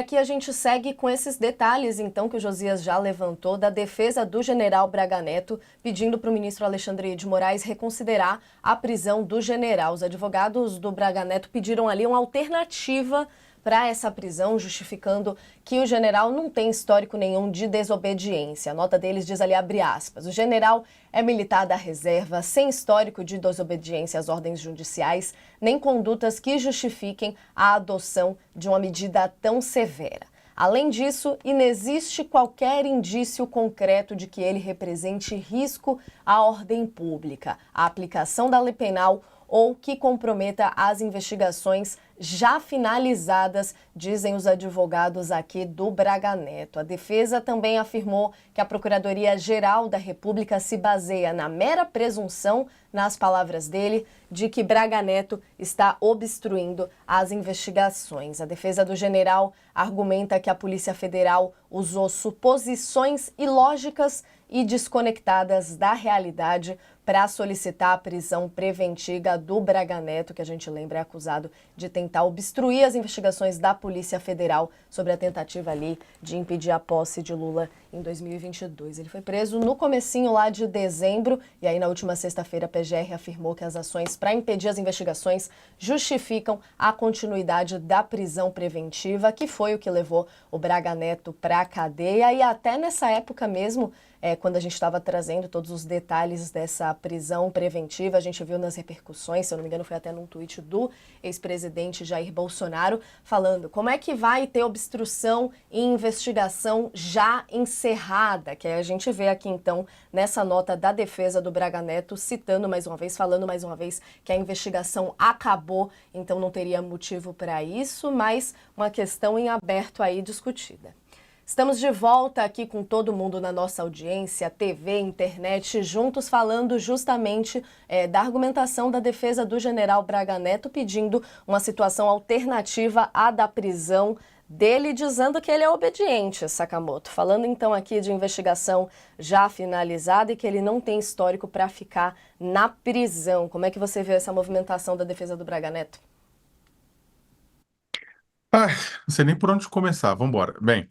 Aqui a gente segue com esses detalhes, então, que o Josias já levantou, da defesa do general Braga Neto, pedindo para o ministro Alexandre de Moraes reconsiderar a prisão do general. Os advogados do Braga Neto pediram ali uma alternativa para essa prisão, justificando que o general não tem histórico nenhum de desobediência. A nota deles diz ali, abre aspas, o general é militar da reserva, sem histórico de desobediência às ordens judiciais, nem condutas que justifiquem a adoção de uma medida tão severa. Além disso, inexiste qualquer indício concreto de que ele represente risco à ordem pública, à aplicação da lei penal ou que comprometa as investigações já finalizadas, dizem os advogados aqui do Braga Neto. A defesa também afirmou que a Procuradoria-Geral da República se baseia na mera presunção, nas palavras dele, de que Braga Neto está obstruindo as investigações. A defesa do general argumenta que a Polícia Federal usou suposições ilógicas e desconectadas da realidade para solicitar a prisão preventiva do Braga Neto, que a gente lembra é acusado de tentar obstruir as investigações da Polícia Federal sobre a tentativa ali de impedir a posse de Lula em 2022. Ele foi preso no comecinho lá de dezembro e aí na última sexta-feira a PGR afirmou que as ações para impedir as investigações justificam a continuidade da prisão preventiva, que foi o que levou o Braga Neto para a cadeia. E até nessa época mesmo, quando a gente estava trazendo todos os detalhes dessa prisão preventiva, a gente viu nas repercussões, se eu não me engano foi até num tweet do ex-presidente Jair Bolsonaro, falando como é que vai ter obstrução e investigação já encerrada, que a gente vê aqui então nessa nota da defesa do Braga Neto, citando mais uma vez, falando mais uma vez que a investigação acabou, então não teria motivo para isso, mas uma questão em aberto aí discutida. Estamos de volta aqui com todo mundo na nossa audiência, TV, internet, juntos falando justamente da argumentação da defesa do general Braga Neto, pedindo uma situação alternativa à da prisão dele, dizendo que ele é obediente, Sakamoto. Falando então aqui de investigação já finalizada e que ele não tem histórico para ficar na prisão. Como é que você vê essa movimentação da defesa do Braga Neto? Ah, não sei nem por onde começar, vamos embora. Bem,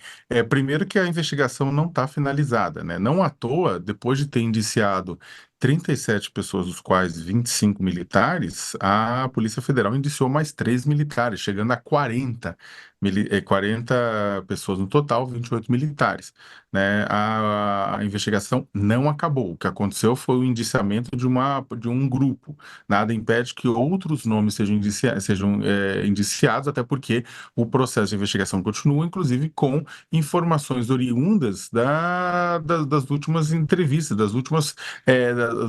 primeiro que a investigação não está finalizada, né? Não à toa, depois de ter indiciado 37 pessoas, dos quais 25 militares, a Polícia Federal indiciou mais 3 militares, chegando a 40 pessoas no total, 28 militares, né? A investigação não acabou. O que aconteceu foi o indiciamento de um grupo. Nada impede que outros nomes sejam indiciados, até porque o processo de investigação continua, inclusive com informações oriundas das últimas entrevistas, dos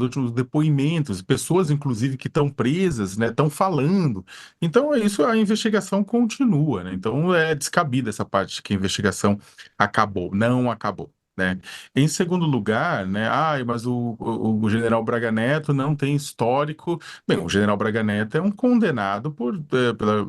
últimos depoimentos, pessoas, inclusive, que estão presas, né, estão falando. Então, é isso, a investigação continua, né? Então, é descabida essa parte de que a investigação acabou. Não acabou. Né? Em segundo lugar, né, mas o general Braga Neto não tem histórico. Bem, o general Braga Neto é um condenado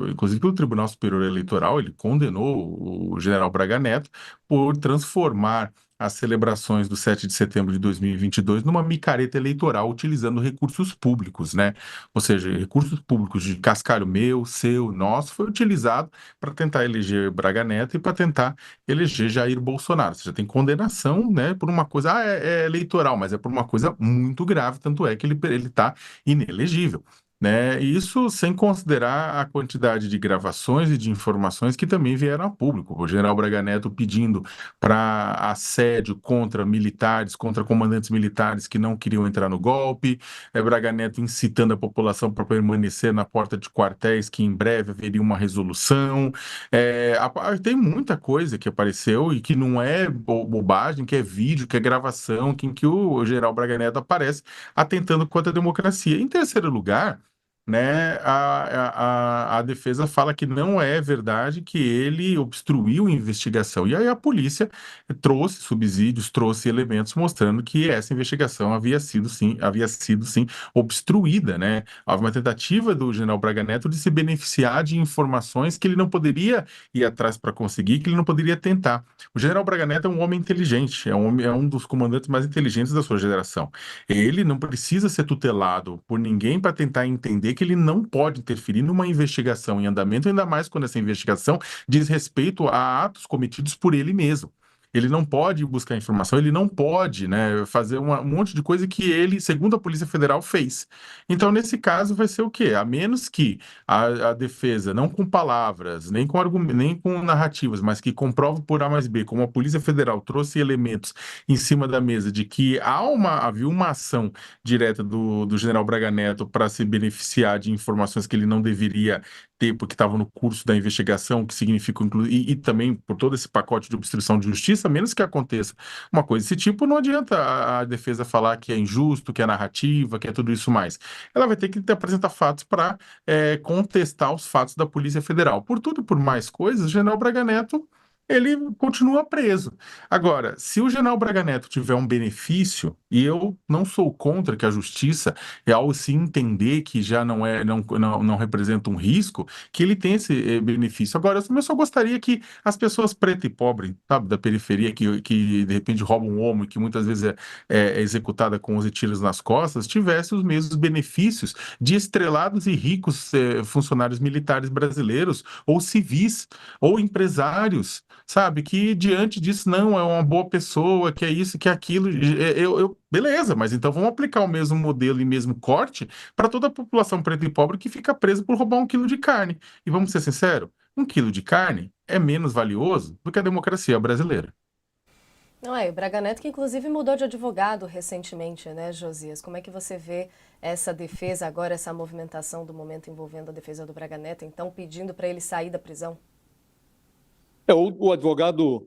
inclusive pelo Tribunal Superior Eleitoral, ele condenou o general Braga Neto por transformar as celebrações do 7 de setembro de 2022 numa micareta eleitoral utilizando recursos públicos, né? Ou seja, recursos públicos de cascalho meu, seu, nosso, foi utilizado para tentar eleger Braga Neto e para tentar eleger Jair Bolsonaro. Você já tem condenação, né, por uma coisa, é eleitoral, mas é por uma coisa muito grave, tanto é que ele está inelegível. Né? E isso sem considerar a quantidade de gravações e de informações que também vieram a público. O general Braga Neto pedindo para assédio contra militares, contra comandantes militares que não queriam entrar no golpe, Braga Neto incitando a população para permanecer na porta de quartéis, que em breve haveria uma resolução. Tem muita coisa que apareceu e que não é bobagem, que é vídeo, que é gravação, em que o general Braga Neto aparece atentando contra a democracia. Em terceiro lugar, né, a defesa fala que não é verdade que ele obstruiu a investigação. E aí a polícia trouxe subsídios, trouxe elementos mostrando que essa investigação havia sido sim obstruída, né? Houve uma tentativa do general Braga Neto de se beneficiar de informações que ele não poderia ir atrás para conseguir, que ele não poderia tentar. O general Braga Neto é um homem inteligente, é um dos comandantes mais inteligentes da sua geração. Ele não precisa ser tutelado por ninguém para tentar entender entender que ele não pode interferir numa investigação em andamento, ainda mais quando essa investigação diz respeito a atos cometidos por ele mesmo. Ele não pode buscar informação, ele não pode, né, fazer um monte de coisa que ele, segundo a Polícia Federal, fez. Então, nesse caso, vai ser o quê? A menos que a defesa, não com palavras, nem com narrativas, mas que comprove por A mais B, como a Polícia Federal trouxe elementos em cima da mesa de que havia uma ação direta do general Braga Neto para se beneficiar de informações que ele não deveria ter, porque estava no curso da investigação, que significa e também por todo esse pacote de obstrução de justiça, a menos que aconteça uma coisa desse tipo, não adianta a defesa falar que é injusto, que é narrativa, que é tudo isso mais. Ela vai ter que apresentar fatos para contestar os fatos da Polícia Federal. Por tudo e por mais coisas, o general Braga Neto ele continua preso. Agora, se o general Braga Neto tiver um benefício, e eu não sou contra que a justiça, ao se entender que já não representa um risco, que ele tenha esse benefício. Agora, eu também só gostaria que as pessoas pretas e pobres, sabe, da periferia, que de repente roubam um homo e que muitas vezes é executada com 11 tiros nas costas, tivessem os mesmos benefícios de estrelados e ricos funcionários militares brasileiros, ou civis, ou empresários, sabe, que diante disso não é uma boa pessoa, que é isso, que é aquilo. Beleza, mas então vamos aplicar o mesmo modelo e mesmo corte para toda a população preta e pobre que fica presa por roubar 1 quilo de carne. E vamos ser sinceros, 1 quilo de carne é menos valioso do que a democracia brasileira. Não é, o Braga Neto que inclusive mudou de advogado recentemente, né, Josias? Como é que você vê essa defesa agora, essa movimentação do momento envolvendo a defesa do Braga Neto, então pedindo para ele sair da prisão? O advogado,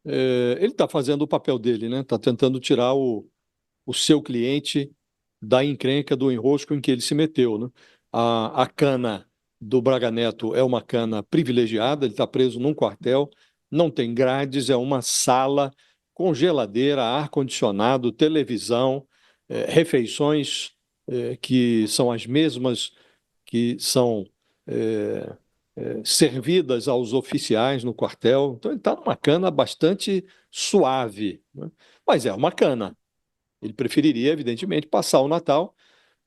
ele está fazendo o papel dele, né? Está tentando tirar o seu cliente da encrenca, do enrosco em que ele se meteu, né? A cana do Braga Neto é uma cana privilegiada, ele está preso num quartel, não tem grades, é uma sala com geladeira, ar-condicionado, televisão, refeições que são as mesmas que são servidas aos oficiais no quartel. Então ele está numa cana bastante suave, né? Mas é uma cana. Ele preferiria, evidentemente, passar o Natal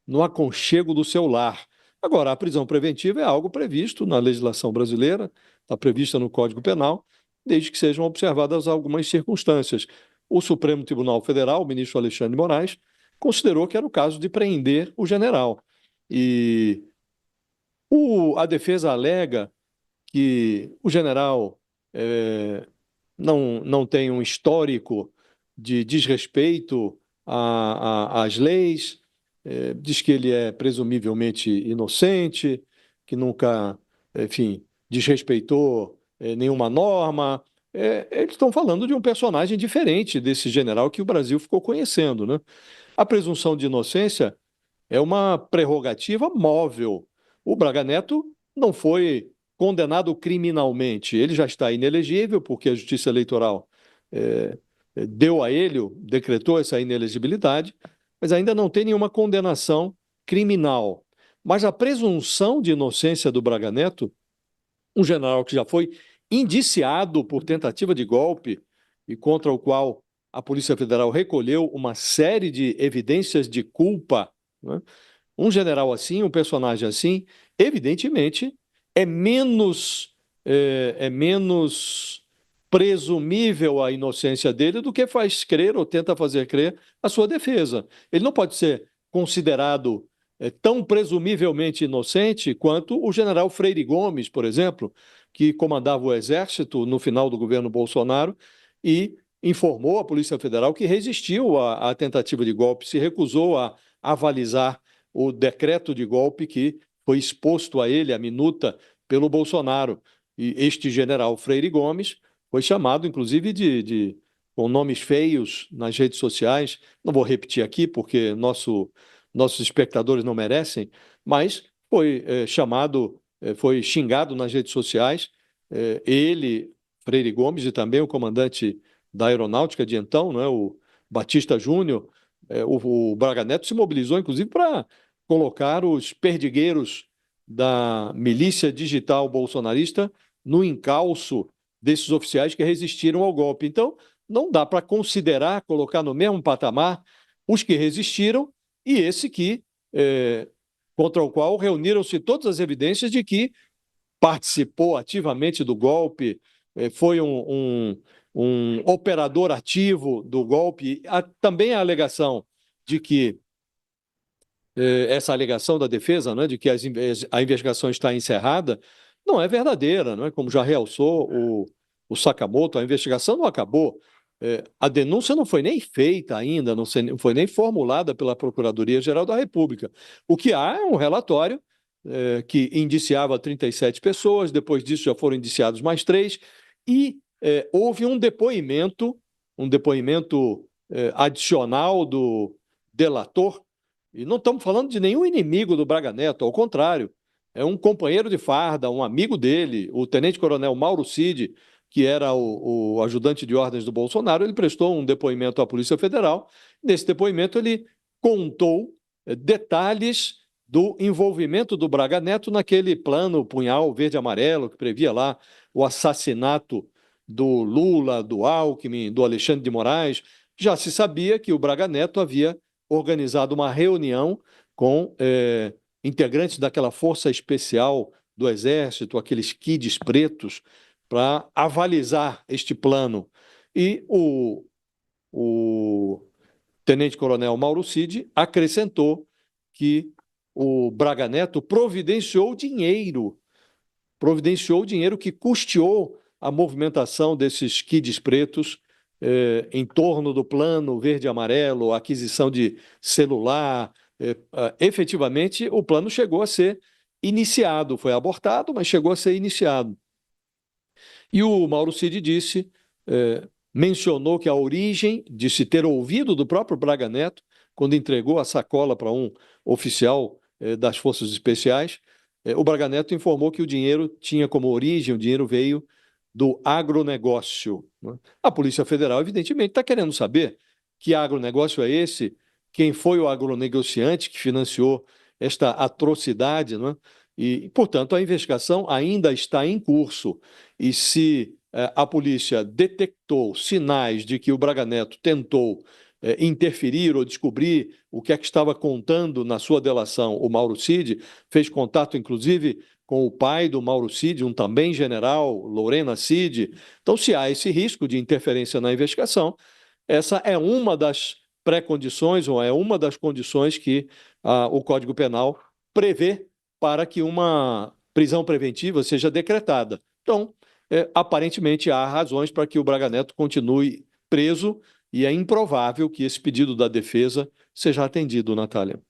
no aconchego do seu lar. Agora, a prisão preventiva é algo previsto na legislação brasileira, está prevista no Código Penal, desde que sejam observadas algumas circunstâncias. O Supremo Tribunal Federal, o ministro Alexandre de Moraes, considerou que era o caso de prender o general. E a defesa alega que o general não tem um histórico de desrespeito às leis, diz que ele é presumivelmente inocente, que nunca, enfim, desrespeitou nenhuma norma. Eles estão falando de um personagem diferente desse general que o Brasil ficou conhecendo, né? A presunção de inocência é uma prerrogativa móvel. O Braga Neto não foi condenado criminalmente, ele já está inelegível, porque a Justiça Eleitoral deu a ele, decretou essa inelegibilidade, mas ainda não tem nenhuma condenação criminal. Mas a presunção de inocência do Braga Neto, um general que já foi indiciado por tentativa de golpe e contra o qual a Polícia Federal recolheu uma série de evidências de culpa, né? Um general assim, um personagem assim, evidentemente é menos presumível a inocência dele do que faz crer ou tenta fazer crer a sua defesa. Ele não pode ser considerado tão presumivelmente inocente quanto o general Freire Gomes, por exemplo, que comandava o Exército no final do governo Bolsonaro e informou à Polícia Federal que resistiu à tentativa de golpe, se recusou a avalizar o decreto de golpe que foi exposto a ele, a minuta, pelo Bolsonaro. E este general Freire Gomes foi chamado, inclusive, com nomes feios nas redes sociais. Não vou repetir aqui, porque nossos espectadores não merecem, mas foi chamado, foi xingado nas redes sociais. Ele, Freire Gomes, e também o comandante da aeronáutica de então, né, o Batista Júnior. O Braga Neto se mobilizou, inclusive, para colocar os perdigueiros da milícia digital bolsonarista no encalço desses oficiais que resistiram ao golpe. Então, não dá para considerar, colocar no mesmo patamar os que resistiram e esse que contra o qual reuniram-se todas as evidências de que participou ativamente do golpe, foi um operador ativo do golpe. Há também a alegação de que, essa alegação da defesa, né, de que a investigação está encerrada, não é verdadeira, não é? Como já realçou o Sakamoto, a investigação não acabou. A denúncia não foi nem feita ainda, não foi nem formulada pela Procuradoria-Geral da República. O que há é um relatório que indiciava 37 pessoas, depois disso já foram indiciados mais 3, e houve um depoimento adicional do delator, e não estamos falando de nenhum inimigo do Braga Neto, ao contrário, é um companheiro de farda, um amigo dele, o tenente-coronel Mauro Cid, que era o ajudante de ordens do Bolsonaro. Ele prestou um depoimento à Polícia Federal. Nesse depoimento, ele contou detalhes do envolvimento do Braga Neto naquele plano punhal verde-amarelo que previa lá o assassinato do Lula, do Alckmin, do Alexandre de Moraes. Já se sabia que o Braga Neto havia organizado uma reunião com integrantes daquela força especial do Exército, aqueles kids pretos, para avalizar este plano. E o tenente-coronel Mauro Cid acrescentou que o Braga Neto providenciou dinheiro que custeou a movimentação desses kids pretos em torno do plano verde e amarelo, aquisição de celular. Efetivamente, o plano chegou a ser iniciado, foi abortado, mas chegou a ser iniciado. E o Mauro Cid mencionou que a origem de se ter ouvido do próprio Braga Neto, quando entregou a sacola para um oficial das Forças Especiais, o Braga Neto informou que o dinheiro tinha como origem, o dinheiro veio do agronegócio, né? A Polícia Federal, evidentemente, está querendo saber que agronegócio é esse, quem foi o agronegociante que financiou esta atrocidade, né? E, portanto, a investigação ainda está em curso. E se a polícia detectou sinais de que o Braga Neto tentou interferir ou descobrir o que é que estava contando na sua delação o Mauro Cid, fez contato, inclusive, com o pai do Mauro Cid, um também general, Lorena Cid. Então, se há esse risco de interferência na investigação, essa é uma das pré-condições, ou é uma das condições que o Código Penal prevê para que uma prisão preventiva seja decretada. Então, aparentemente há razões para que o Braga Neto continue preso e é improvável que esse pedido da defesa seja atendido, Natália.